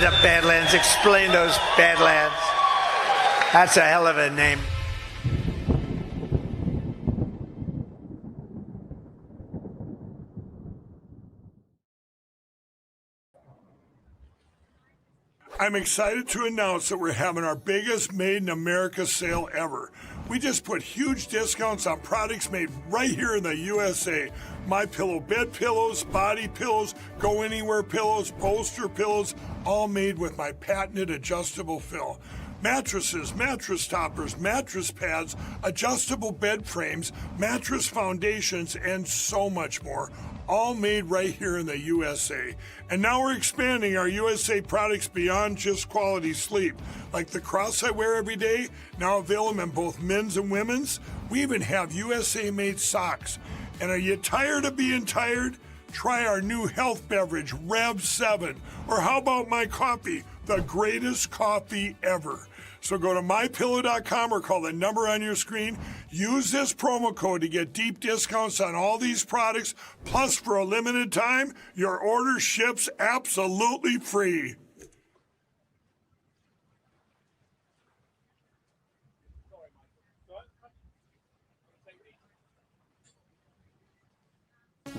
up, Badlands? Explain those Badlands. That's a hell of a name. I'm excited to announce that we're having our biggest Made in America sale ever. We just put huge discounts on products made right here in the USA. MyPillow bed pillows, body pillows, go anywhere pillows, bolster pillows, all made with my patented adjustable fill. Mattresses, mattress toppers, mattress pads, adjustable bed frames, mattress foundations, and so much more. All made right here in the USA. And now we're expanding our USA products beyond just quality sleep. Like the cross I wear every day, now available in both men's and women's. We even have USA-made socks. And are you tired of being tired? Try our new health beverage, Rev 7. Or how about my coffee, the greatest coffee ever. So go to mypillow.com or call the number on your screen. Use this promo code to get deep discounts on all these products. Plus, for a limited time, your order ships absolutely free.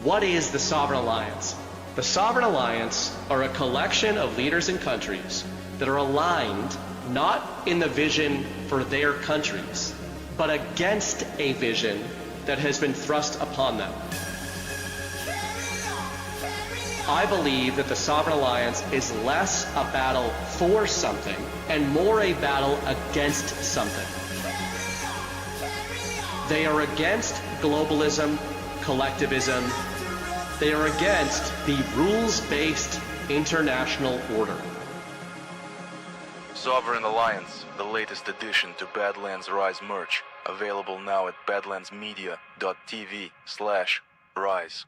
What is the Sovereign Alliance? The Sovereign Alliance are a collection of leaders and countries that are aligned not in the vision for their countries, but against a vision that has been thrust upon them. I believe that the Sovereign Alliance is less a battle for something and more a battle against something. They are against globalism, collectivism. They are against the rules-based international order. Sovereign Alliance, the latest addition to Badlands Rise merch, available now at badlandsmedia.tv/rise.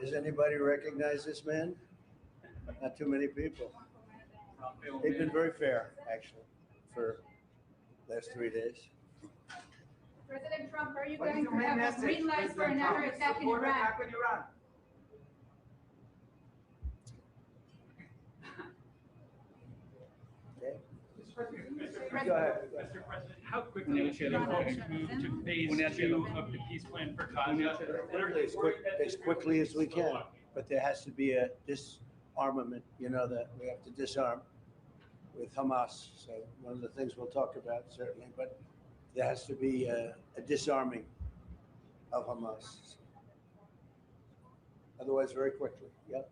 Does anybody recognize this man? Not too many people. They've been very fair, actually, for the last 3 days. President Trump, are you going to have a green light for another attack in Iran? Okay. President, Go ahead. Mr. President, how quickly should the folks move to phase 2 of the peace plan for Gaza? As quickly as we can, but there has to be a disarmament, that we have to disarm with Hamas. So one of the things we'll talk about, certainly, but there has to be a disarming of Hamas. Otherwise, very quickly. Yep.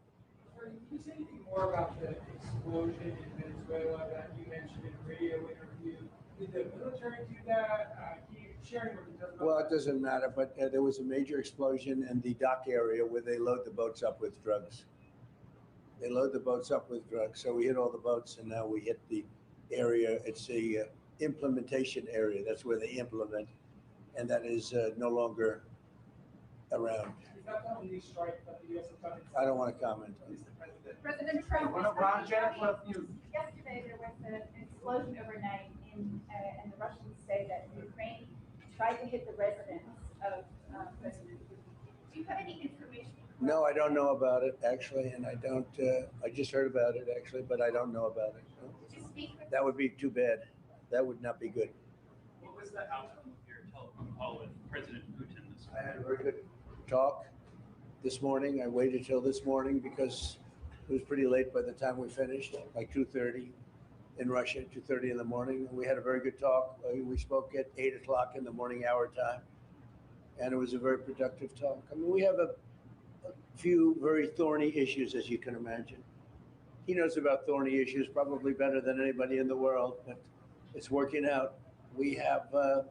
Can you say anything more about the explosion in Venezuela that you mentioned in a radio interview? Did the military do that? Can you share any more details about Well, it doesn't matter, but there was a major explosion in the dock area where they load the boats up with drugs. They load the boats up with drugs. So we hit all the boats, and now we hit the area. It's the implementation area. That's where they implement, and that is no longer around. Is that the only strike that the U.S. has done? I don't want to comment on that. President Trump, yesterday there was an explosion overnight in and the Russians say that Ukraine tried to hit the residence of President Putin. Do you have any information? No, I don't know about it, actually, and I don't, I just heard about it, actually, but I don't know about it. No. Did you speak with That would be too bad. That would not be good. What was the outcome of your telephone call with President Putin this I morning? had a very good talk, this morning. I waited till this morning because it was pretty late by the time we finished, like 2:30 in Russia, 2:30 in the morning. We had a very good talk. We spoke at 8 o'clock in the morning hour time, and it was a very productive talk. I mean, we have a few very thorny issues, as you can imagine. He knows about thorny issues probably better than anybody in the world, but it's working out. We have a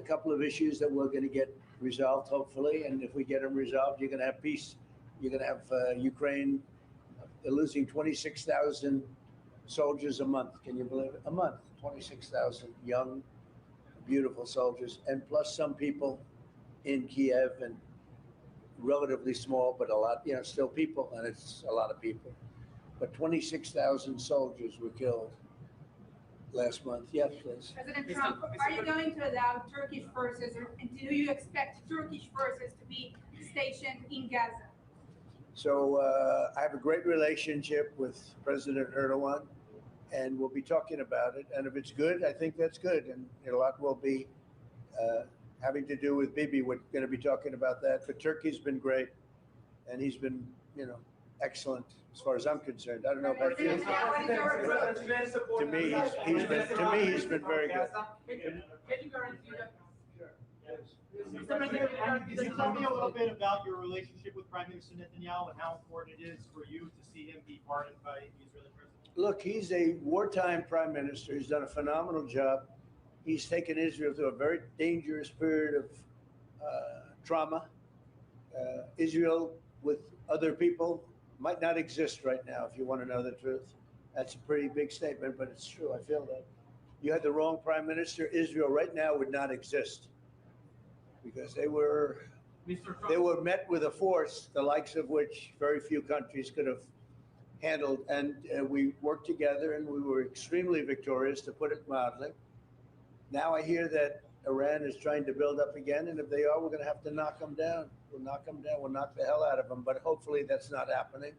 couple of issues that we're going to get resolved, hopefully, and if we get them resolved, you're going to have peace. You're going to have Ukraine. They're losing 26,000 soldiers a month. Can you believe it? A month, 26,000 young, beautiful soldiers, and plus some people in Kiev, and relatively small, but a lot, still people, and it's a lot of people. But 26,000 soldiers were killed last month. Yes, please. President Trump, are you going to allow Turkish forces, and do you expect Turkish forces to be stationed in Gaza? So I have a great relationship with President Erdogan, and we'll be talking about it. And if it's good, I think that's good. And a lot will be having to do with Bibi. We're going to be talking about that. But Turkey's been great, and he's been, excellent as far as I'm concerned. I don't know about you. To me, he's been very good. Can you guarantee that? Can you tell me a little bit about your relationship with Prime Minister Netanyahu and how important it is for you to see him be pardoned by the Israeli president? Look, he's a wartime prime minister. He's done a phenomenal job. He's taken Israel through a very dangerous period of trauma. Israel with other people might not exist right now, if you want to know the truth. That's a pretty big statement, but it's true. I feel that. You had the wrong prime minister. Israel right now would not exist because they were met with a force, the likes of which very few countries could have handled. And we worked together, and we were extremely victorious, to put it mildly. Now I hear that Iran is trying to build up again, and if they are, we're going to have to knock them down. We'll knock them down. We'll knock the hell out of them, but hopefully that's not happening.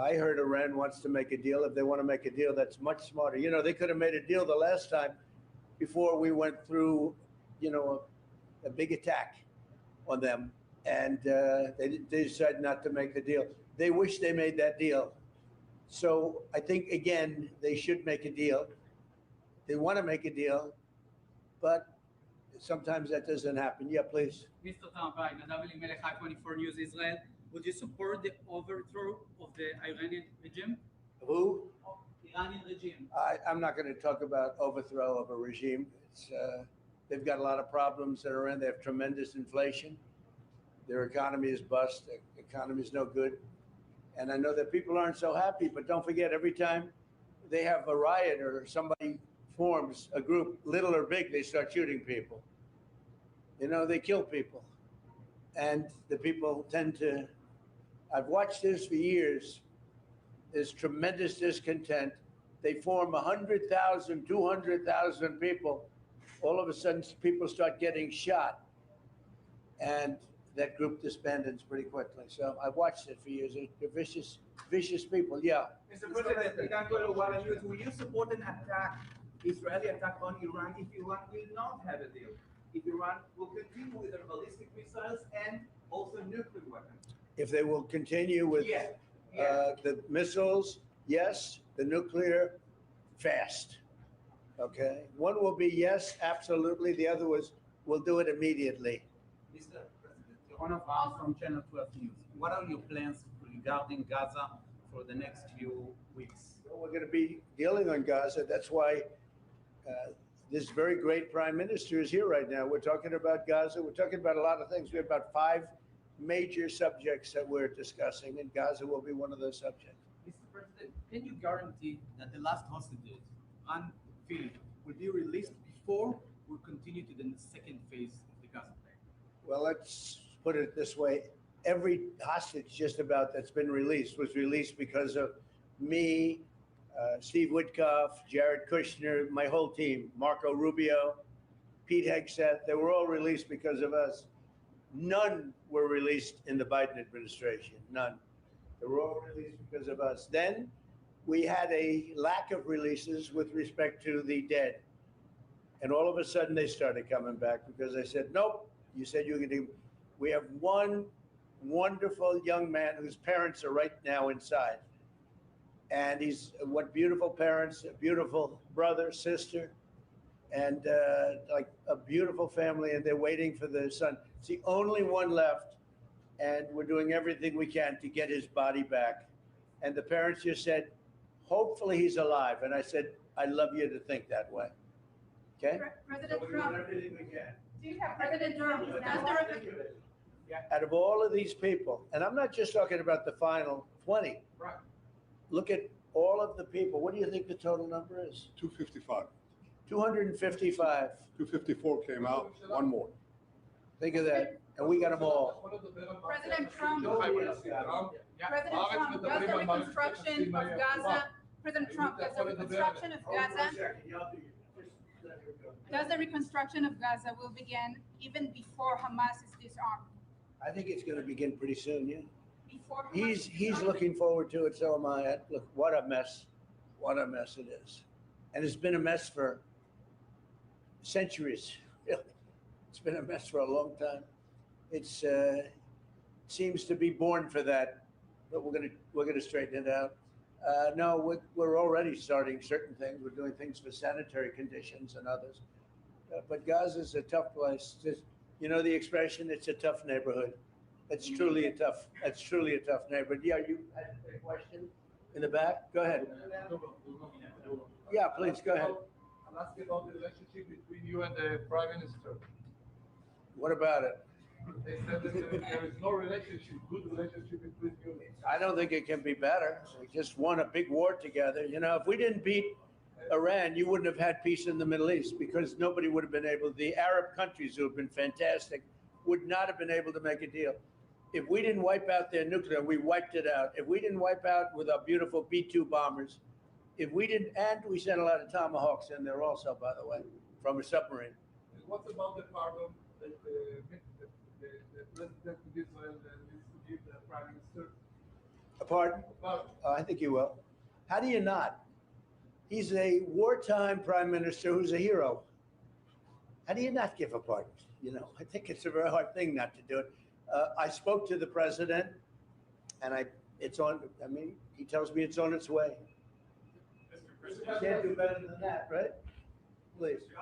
I heard Iran wants to make a deal. If they want to make a deal, that's much smarter. They could have made a deal the last time before we went through, a big attack on them, and they decided not to make the deal. They wish they made that deal. So I think, again, they should make a deal. They want to make a deal, but sometimes that doesn't happen. Yeah, please. Mr. Trump, hi, Nadav Elimelech, 24 News Israel. Would you support the overthrow of the Iranian regime? Who? Iranian regime. I'm not going to talk about overthrow of a regime. They've got a lot of problems that are in. They have tremendous inflation. Their economy is bust. Their economy is no good. And I know that people aren't so happy, but don't forget, every time they have a riot or somebody forms a group, little or big, they start shooting people. They kill people. And the people tend to, I've watched this for years. There's tremendous discontent. They form 100,000, 200,000 people. All of a sudden, people start getting shot. And that group disbands pretty quickly. So I've watched it for years. They're vicious, vicious people. Yeah. Mr. President, will you support an attack, Israeli attack on Iran if Iran will not have a deal? If Iran will continue with their ballistic missiles and also nuclear weapons? If they will continue with the missiles, yes. The nuclear, fast. Okay. One will be yes, absolutely. The other was, we'll do it immediately. Mr. President, Yohanna from Channel 12 News. What are your plans regarding Gaza for the next few weeks? Well, we're going to be dealing on Gaza. That's why this very great prime minister is here right now. We're talking about Gaza. We're talking about a lot of things. We have about 5 major subjects that we're discussing, and Gaza will be one of those subjects. Mr. President, can you guarantee that the last hostages unfilled will be released before we continue to the second phase of the Gaza plan? Well, let's put it this way. Every hostage just about that's been released was released because of me, Steve Witkoff, Jared Kushner, my whole team, Marco Rubio, Pete Hegseth. They were all released because of us. None were released in the Biden administration. None. They were all released because of us. Then we had a lack of releases with respect to the dead. And all of a sudden they started coming back because I said, nope, you said you were going to. We have one wonderful young man whose parents are right now inside. And he's what beautiful parents, a beautiful brother, sister, and like a beautiful family, and they're waiting for their son. It's the only one left, and we're doing everything we can to get his body back. And the parents just said, hopefully he's alive. And I said, I love you to think that way. Okay? President So we're doing Trump, everything we can. do you have President Trump, Out of all of these people, and I'm not just talking about the final 20. Right. Look at all of the people. What do you think the total number is? 255. 255. 254 came out, one more. Think of that. And we got them all. President Trump, President Trump, does the reconstruction of Gaza, President Trump, does the reconstruction of Gaza, will begin even before Hamas is disarmed? I think it's going to begin pretty soon, yeah. Before Hamas He's looking forward to it, so am I. Look, what a mess. What a mess it is. And it's been a mess for centuries, really. It's been a mess for a long time. It's seems to be born for that, but we're gonna straighten it out. No, we're already starting certain things. We're doing things for sanitary conditions and others. But Gaza's a tough place. Just, you know the expression, it's a tough neighborhood. It's truly a tough neighborhood. Yeah, you had a question in the back? Go ahead. Yeah, please, go ahead. I'm asking about the relationship between you and the Prime Minister. What about it? They said that there is no relationship, good relationship between you. I don't think it can be better. We just won a big war together. You know, if we didn't beat Iran, you wouldn't have had peace in the Middle East because nobody would have been able, the Arab countries who have been fantastic would not have been able to make a deal. If we didn't wipe out their nuclear, we wiped it out. If we didn't wipe out with our beautiful B-2 bombers, if we didn't, and we sent a lot of Tomahawks in there also, by the way, from a submarine. And what about the pardon that the President of Israel needs to give the Prime Minister? A pardon? I think he will. How do you not? He's a wartime prime minister who's a hero. How do you not give a pardon? You know, I think it's a very hard thing not to do it. I spoke to the president, and it's on. I mean, he tells me it's on its way. You can't do better than that, right? Please. Can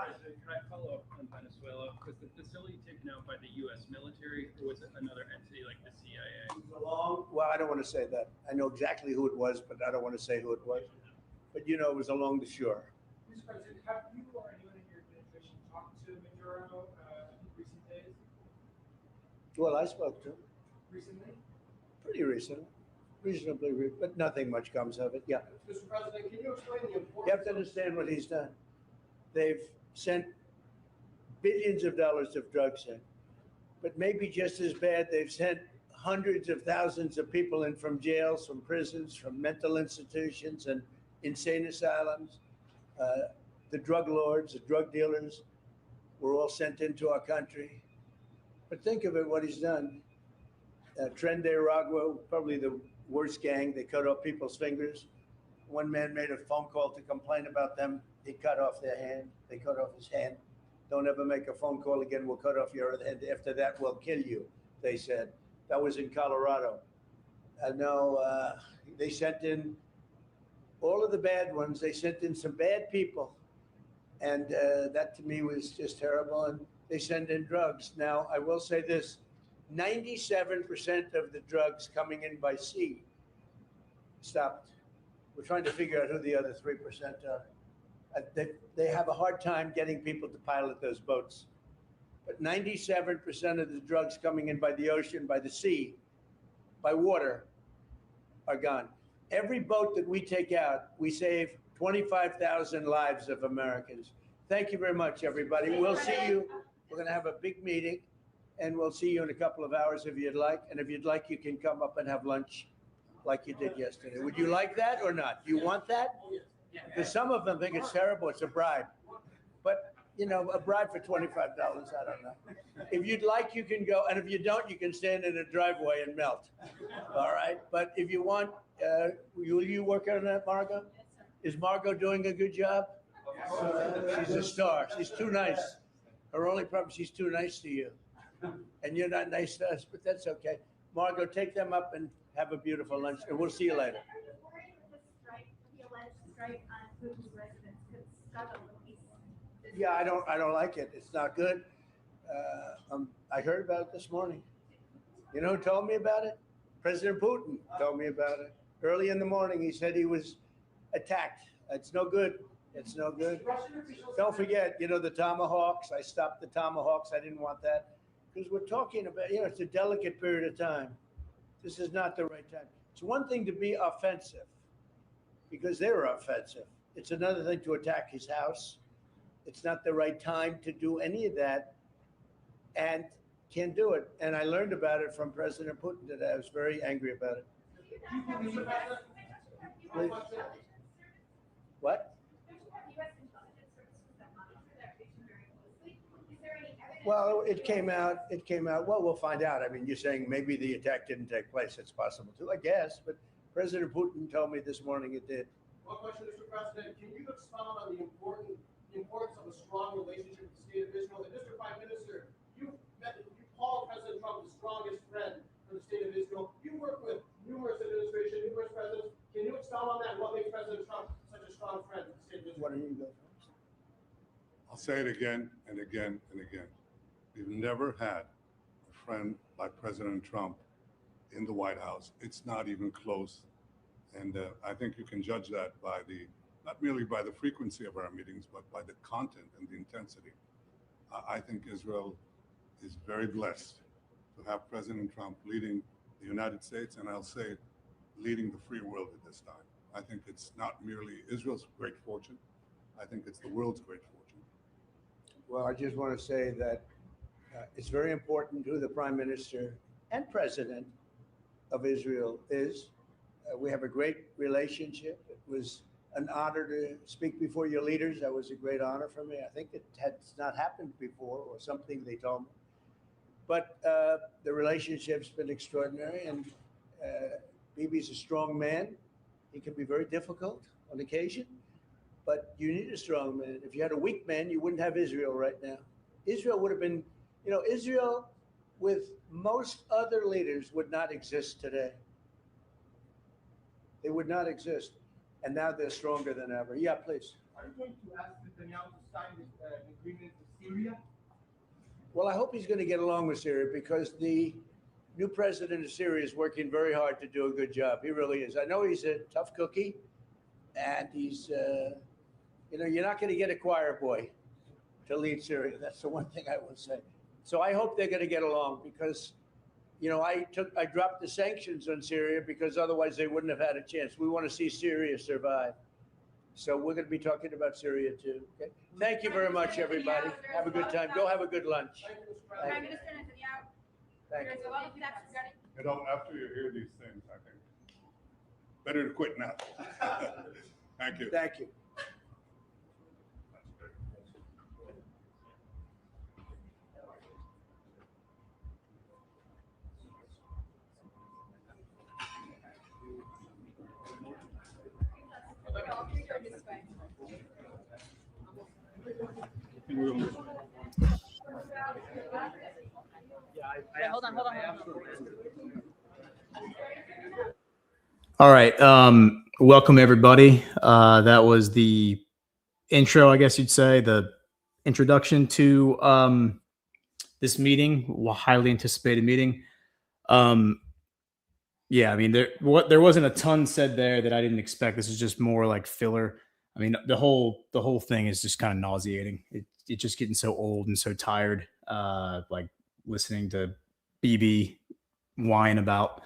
I follow up on Venezuela? Was the facility taken out by the U.S. military, or was it another entity like the CIA? Well, I don't want to say that. I know exactly who it was, but I don't want to say who it was. But you know, it was along the shore. Mr. President, have you or anyone in your administration talked to Maduro in recent days? Well, I spoke to him Recently? pretty recently, but nothing much comes of it. Yeah. Mr. President, can you explain the importance? You have to understand what he's done. They've sent billions of dollars of drugs in, but maybe just as bad, they've sent hundreds of thousands of people in from jails, from prisons, from mental institutions and insane asylums. The drug lords, the drug dealers were all sent into our country. But think of it, what he's done. Tren de Aragua, probably the worst gang. They cut off people's fingers. One man made a phone call to complain about them. They cut off their hand. They cut off his hand. Don't ever make a phone call again. We'll cut off your other hand. After that, we'll kill you, they said. That was in Colorado. No, they sent in all of the bad ones. They sent in some bad people. And that to me was just terrible. And they send in drugs. Now, I will say this, 97% of the drugs coming in by sea stopped. We're trying to figure out who the other 3% are. They have a hard time getting people to pilot those boats. But 97% of the drugs coming in by the ocean, by the sea, by water, are gone. Every boat that we take out, we save 25,000 lives of Americans. Thank you very much, everybody. We'll see you. We're going to have a big meeting, and we'll see you in a couple of hours if you'd like. And if you'd like, you can come up and have lunch like you did yesterday. Would you like that or not? You want that? Because some of them think it's terrible. It's a bribe. But, you know, a bribe for $25, I don't know. If you'd like, you can go. And if you don't, you can stand in a driveway and melt. All right? But if you want, will you work on that, Margot? Is Margot doing a good job? She's a star. She's too nice. Her only problem, she's too nice to you. And you're not nice to us, but that's okay. Margot, take them up and have a beautiful lunch, and we'll see you later. The alleged strike on Putin's residence could scuttle the peace. Yeah, I don't like it. It's not good. I heard about it this morning. You know who told me about it? President Putin told me about it. Early in the morning, he said he was attacked. It's no good. It's no good. Don't forget, the Tomahawks. I stopped the Tomahawks. I didn't want that because we're talking about, it's a delicate period of time. This is not the right time. It's one thing to be offensive because they were offensive. It's another thing to attack his house. It's not the right time to do any of that, and can't do it. And I learned about it from President Putin today. I was very angry about it. What? Well, it came out. Well, we'll find out. I mean, you're saying maybe the attack didn't take place. It's possible too, I guess. But President Putin told me this morning it did. One question, Mr. President. Can you expound on the importance of a strong relationship with the state of Israel? And Mr. Prime Minister, you called President Trump the strongest friend for the state of Israel. You work with numerous administrations, numerous presidents. Can you expound on that? What makes President Trump such a strong friend for the state of Israel? Why don't you go first? I'll say it again and again and again. We've never had a friend like President Trump in the White House. It's not even close. And I think you can judge that by not merely by the frequency of our meetings, but by the content and the intensity. I think Israel is very blessed to have President Trump leading the United States, and I'll say leading the free world at this time. I think it's not merely Israel's great fortune. I think it's the world's great fortune. Well, I just want to say that it's very important who the Prime Minister and President of Israel is. We have a great relationship. It was an honor to speak before your leaders. That was a great honor for me. I think it has not happened before, or something they told me. But the relationship's been extraordinary, and Bibi's a strong man. He can be very difficult on occasion, but you need a strong man. If you had a weak man, you wouldn't have Israel right now. Israel would have been, Israel with most other leaders would not exist today. They would not exist. And now they're stronger than ever. Yeah, please. Are you going to ask Netanyahu to sign this agreement with Syria? Well, I hope he's going to get along with Syria because the new president of Syria is working very hard to do a good job. He really is. I know he's a tough cookie, and he's, you're not going to get a choir boy to lead Syria. That's the one thing I will say. So I hope they're going to get along because, I dropped the sanctions on Syria because otherwise they wouldn't have had a chance. We want to see Syria survive. So we're going to be talking about Syria too. Okay. Thank you very much, everybody. Have a good time. Go have a good lunch. Prime Minister Netanyahu. Thank There's you. a lot of steps regarding. After you hear these things, I think better to quit now. Thank you. Thank you. Hold on. All right. Welcome, everybody. That was the intro, I guess you'd say, the introduction to this meeting, a highly anticipated meeting. Yeah, I mean, there wasn't a ton said there that I didn't expect. This is just more like filler. I mean, the whole thing is just kind of nauseating. It's just getting so old and so tired. Like listening to BB whine about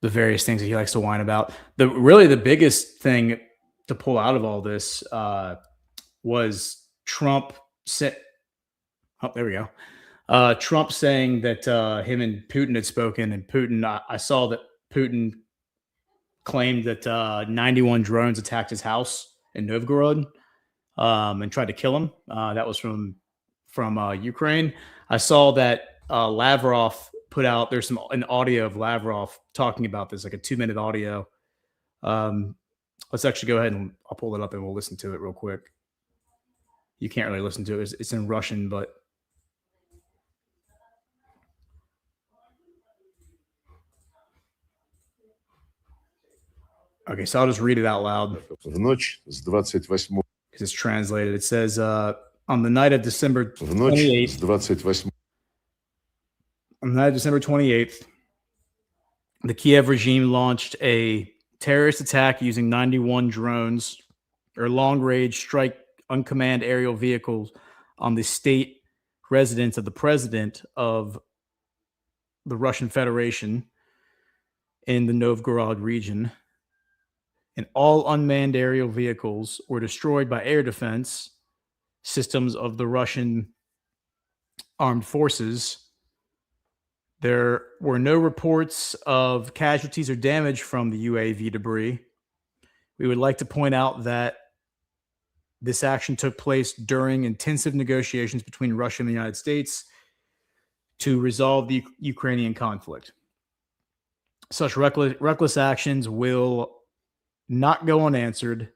the various things that he likes to whine about. The biggest thing to pull out of all this was Trump said. Oh, there we go. Trump saying that him and Putin had spoken, and Putin. I saw that Putin claimed that 91 drones attacked his house in Novgorod and tried to kill him. That was from Ukraine. I saw that Lavrov put out. There's an audio of Lavrov talking about this, like a 2-minute audio. Let's actually go ahead and I'll pull it up and we'll listen to it real quick. You can't really listen to it. It's in Russian, but. Okay, so I'll just read it out loud. В ночь с 28 It's translated. It says, on the night of December в ночь 28th, с 28 on the night of December 28th, the Kiev regime launched a terrorist attack using 91 drones or long-range strike unmanned aerial vehicles on the state residence of the president of the Russian Federation in the Novgorod region. And all unmanned aerial vehicles were destroyed by air defense systems of the Russian armed forces. There were no reports of casualties or damage from the UAV debris. We would like to point out that this action took place during intensive negotiations between Russia and the United States to resolve the Ukrainian conflict. Such reckless actions will not go unanswered.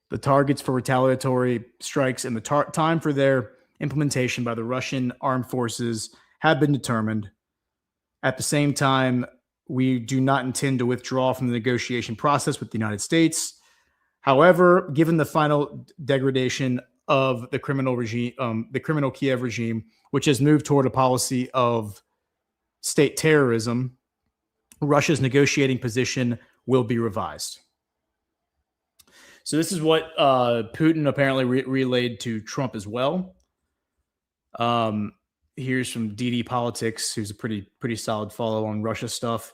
The targets for retaliatory strikes and the time for their implementation by the Russian armed forces have been determined. At the same time, we do not intend to withdraw from the negotiation process with the United States. However, given the final degradation of the criminal regime, the criminal Kiev regime, which has moved toward a policy of state terrorism, Russia's negotiating position will be revised. So this is what Putin apparently relayed to Trump as well. Here's from DD Politics, who's a pretty solid follow on Russia stuff.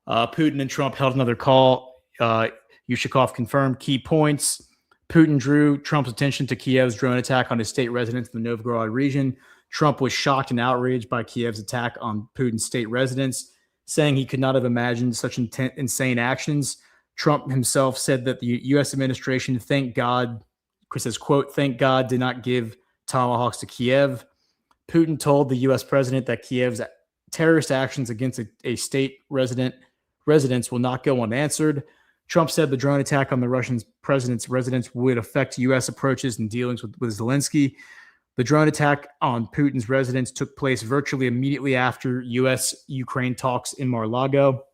Putin and Trump held another call. Yushakov confirmed key points. Putin drew Trump's attention to Kiev's drone attack on his state residence in the Novgorod region. Trump was shocked and outraged by Kiev's attack on Putin's state residence, saying he could not have imagined such insane actions. Trump himself said that the U.S. administration, thank God, says, quote, thank God did not give tomahawks to Kiev. Putin told the U.S. president that Kiev's terrorist actions against a state residents will not go unanswered. Trump said the drone attack on the Russian president's residence would affect U.S. approaches and dealings with Zelensky. The drone attack on Putin's residence took place virtually immediately after U.S.-Ukraine talks in Mar-a-Lago.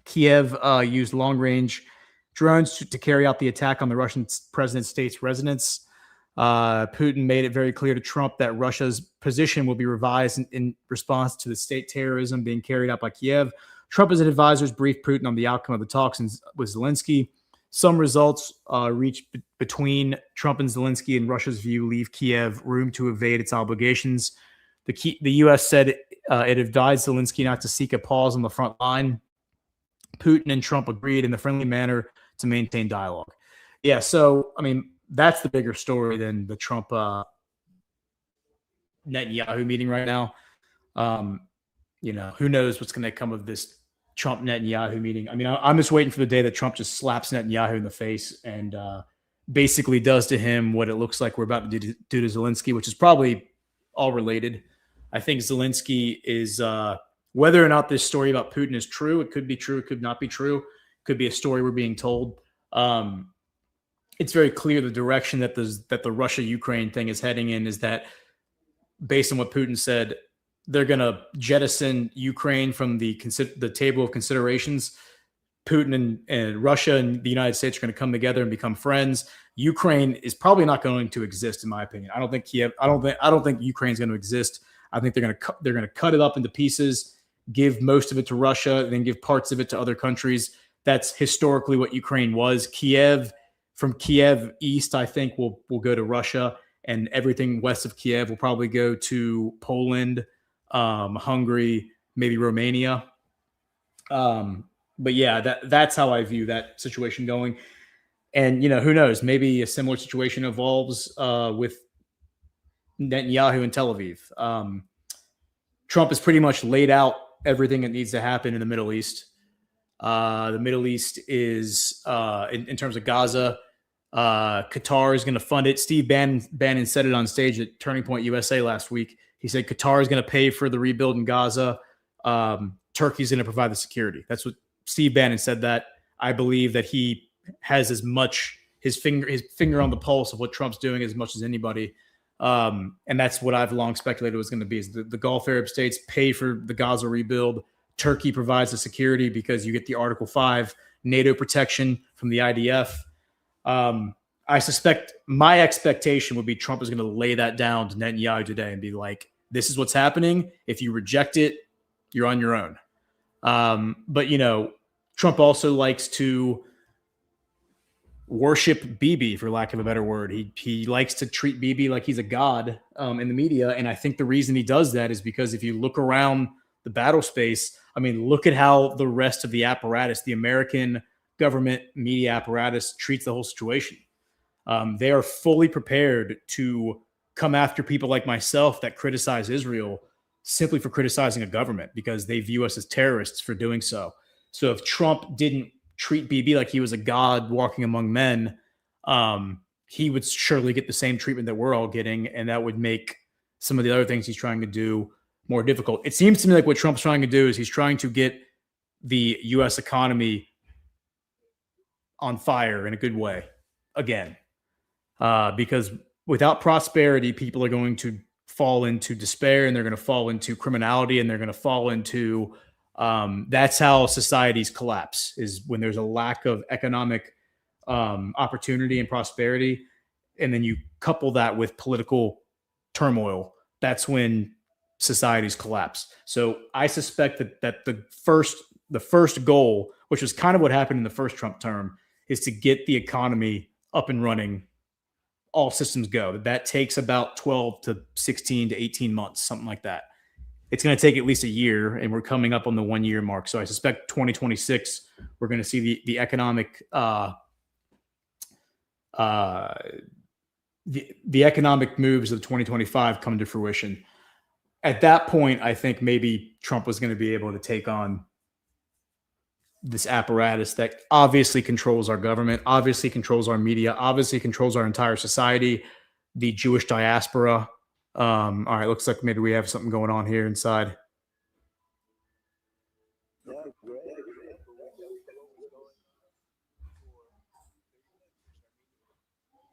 Kiev used long-range drones to carry out the attack on the Russian president's state's residence. Putin made it very clear to Trump that Russia's position will be revised in response to the state terrorism being carried out by Kiev. Trump and his advisors briefed Putin on the outcome of the talks with Zelensky. Some results reached between Trump and Zelensky, in Russia's view, leave Kiev room to evade its obligations. The U.S. said it advised Zelensky not to seek a pause on the front line. Putin and Trump agreed in a friendly manner to maintain dialogue. Yeah, so, I mean, that's the bigger story than the Trump Netanyahu meeting right now. Who knows what's going to come of this Trump Netanyahu meeting. I mean, I'm just waiting for the day that Trump just slaps Netanyahu in the face and basically does to him what it looks like we're about to do to Zelensky, which is probably all related. I think Zelensky is, whether or not this story about Putin is true, it could be true, it could not be true, it could be a story we're being told. It's very clear the direction that the Russia-Ukraine thing is heading in is that, based on what Putin said, they're going to jettison Ukraine from the table of considerations. Putin and Russia and the United States are going to come together and become friends. Ukraine is probably not going to exist, in my opinion. I don't think Ukraine's going to exist. I think they're going to cut it up into pieces, give most of it to Russia, then give parts of it to other countries. That's historically what Ukraine was. From Kiev east, I think will go to Russia, and everything west of Kiev will probably go to Poland, Hungary, maybe Romania. But yeah, that's how I view that situation going. And, who knows, maybe a similar situation evolves with Netanyahu in Tel Aviv. Trump has pretty much laid out everything that needs to happen in the Middle East. The Middle East is, in terms of Gaza, Qatar is going to fund it. Steve Bannon said it on stage at Turning Point USA last week. He said Qatar is going to pay for the rebuild in Gaza. Turkey's going to provide the security. That's what Steve Bannon said. That I believe that he has as much his finger on the pulse of what Trump's doing as much as anybody. And that's what I've long speculated was going to be, is the Gulf Arab states pay for the Gaza rebuild. Turkey provides the security because you get the Article 5 NATO protection from the IDF. I suspect my expectation would be Trump is going to lay that down to Netanyahu today and be like, this is what's happening. If you reject it, you're on your own. But, you know, Trump also likes to worship Bibi, for lack of a better word. He likes to treat Bibi like he's a god in the media. And I think the reason he does that is because if you look around the battle space, I mean, look at how the rest of the apparatus, the American government media apparatus, treats the whole situation. They are fully prepared to come after people like myself that criticize Israel simply for criticizing a government because they view us as terrorists for doing so. So if Trump didn't treat Bibi like he was a god walking among men, he would surely get the same treatment that we're all getting, and that would make some of the other things he's trying to do more difficult. It seems to me like what Trump's trying to do is he's trying to get the U.S. economy on fire in a good way again, because without prosperity, people are going to fall into despair, and they're going to fall into criminality, and they're going to fall into that's how societies collapse, is when there's a lack of economic opportunity and prosperity. And then you couple that with political turmoil. That's when societies collapse. So I suspect that the first goal, which was kind of what happened in the first Trump term, is to get the economy up and running, all systems go. That takes about 12 to 16 to 18 months, something like that. It's going to take at least a year, and we're coming up on the 1 year mark. So I suspect 2026, we're going to see the economic the economic moves of 2025 come to fruition. At that point, I think maybe Trump was going to be able to take on this apparatus that obviously controls our government, obviously controls our media, obviously controls our entire society, the Jewish diaspora. All right, looks like maybe we have something going on here inside. Yeah, great.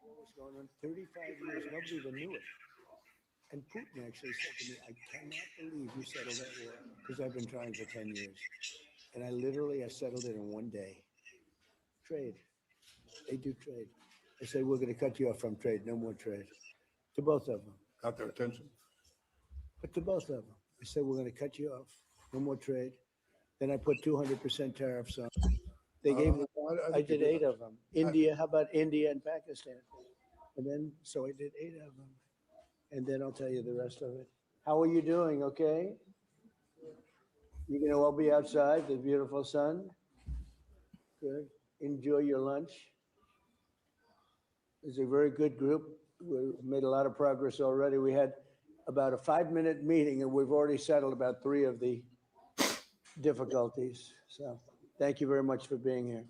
What was going on 35 years? Nobody even knew it. And Putin actually said to me, I cannot believe you settled that war, because I've been trying for 10 years. And I settled it in 1 day. Trade. They do trade. I said, we're going to cut you off from trade. No more trade. To both of them. Got their attention. But to both of them. I said, we're going to cut you off. No more trade. Then I put 200% tariffs on. They gave me, I did 8 of them. India, how about India and Pakistan? And then, so I did 8 of them. And then I'll tell you the rest of it. How are you doing? Okay? You're going to all be outside, the beautiful sun? Good. Enjoy your lunch. It's a very good group. We made a lot of progress already. We had about a 5-minute meeting, and we've already settled about 3 of the difficulties. So thank you very much for being here.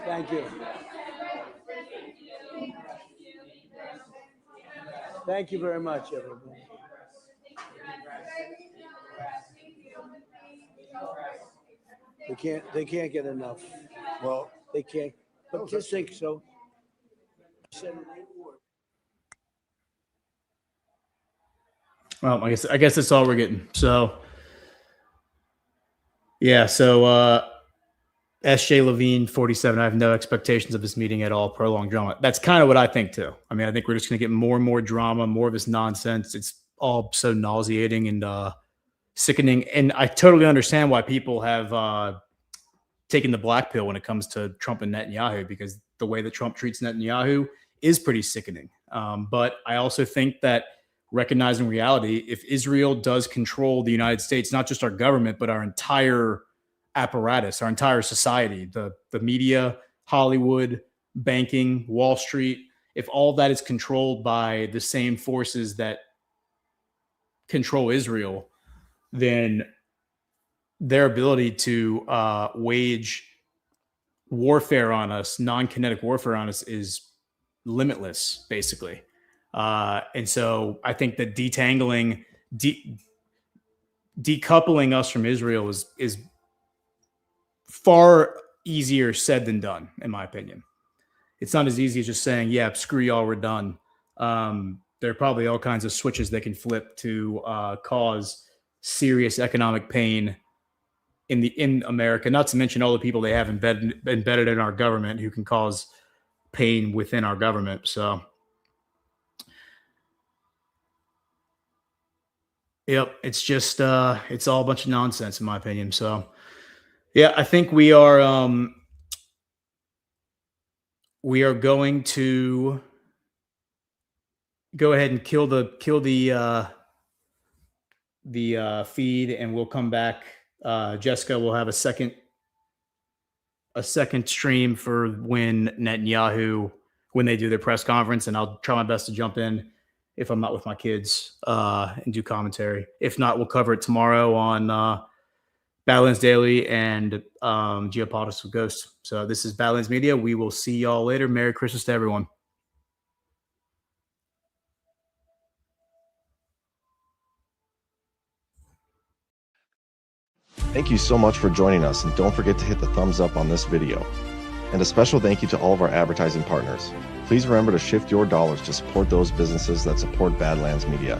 Thank you. Thank you very much, everybody. They can't get enough. Well, they can't. But just think so. Well, I guess that's all we're getting. So, yeah. So, S.J. Levine, 47. I have no expectations of this meeting at all. Prolonged drama. That's kind of what I think too. I mean, I think we're just going to get more and more drama, more of this nonsense. It's all so nauseating and sickening. And I totally understand why people have taken the black pill when it comes to Trump and Netanyahu, because the way that Trump treats Netanyahu is pretty sickening. But I also think that, recognizing reality, if Israel does control the United States, not just our government, but our entire apparatus, our entire society, the media, Hollywood, banking, Wall Street, if all that is controlled by the same forces that control Israel, then their ability to wage warfare on us, non-kinetic warfare on us, is limitless, basically. And so I think that detangling, decoupling us from Israel is far easier said than done, in my opinion. It's not as easy as just saying, yeah, screw y'all, we're done. there are probably all kinds of switches they can flip to cause serious economic pain in America, not to mention all the people they have embedded in our government who can cause pain within our government. So, yep, it's just it's all a bunch of nonsense in my opinion. So, yeah, I think we are going to go ahead and kill the feed, and we'll come back. Jessica will have a second stream for when Netanyahu, when they do their press conference, and I'll try my best to jump in if I'm not with my kids and do commentary. If not, we'll cover it tomorrow on Badlands Daily and Geopolitics with Ghosts. So this is Badlands Media. We will see y'all later. Merry Christmas to everyone. Thank you so much for joining us, and don't forget to hit the thumbs up on this video. And a special thank you to all of our advertising partners. Please remember to shift your dollars to support those businesses that support Badlands Media.